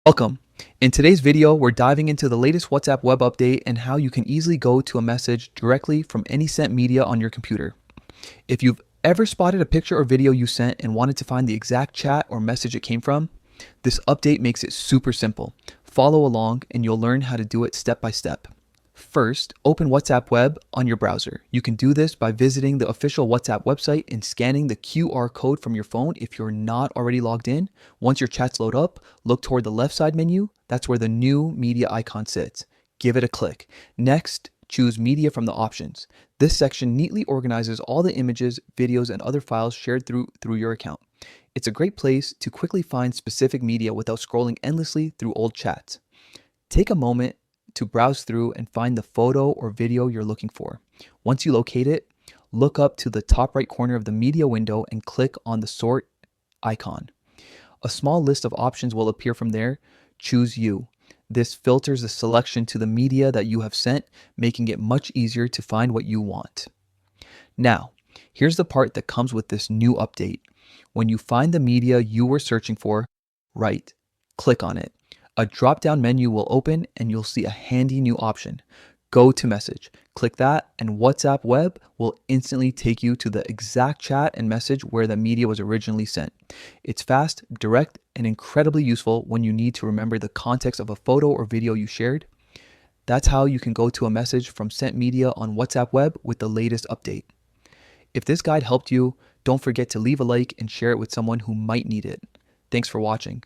Welcome. In today's video, we're diving into the latest WhatsApp web update and how you can easily go to a message directly from any sent media on your computer. If you've ever spotted a picture or video you sent and wanted to find the exact chat or message it came from, this update makes it super simple. Follow along and you'll learn how to do it step by step. First, open WhatsApp Web on your browser. You can do this by visiting the official WhatsApp website and scanning the QR code from your phone if you're not already logged in. Once your chats load up, look toward the left side menu. That's where the new media icon sits. Give it a click. Next, choose media from the options. This section neatly organizes all the images, videos, and other files shared through your account. It's a great place to quickly find specific media without scrolling endlessly through old chats. Take a moment to browse through and find the photo or video you're looking for. Once you locate it, look up to the top right corner of the media window and click on the sort icon. A small list of options will appear from there. Choose You. This filters the selection to the media that you have sent, making it much easier to find what you want. Now, here's the part that comes with this new update. When you find the media you were searching for, click on it. A drop-down menu will open and you'll see a handy new option. Go to message. Click that and WhatsApp Web will instantly take you to the exact chat and message where the media was originally sent. It's fast, direct, and incredibly useful when you need to remember the context of a photo or video you shared. That's how you can go to a message from sent media on WhatsApp Web with the latest update. If this guide helped you, don't forget to leave a like and share it with someone who might need it. Thanks for watching.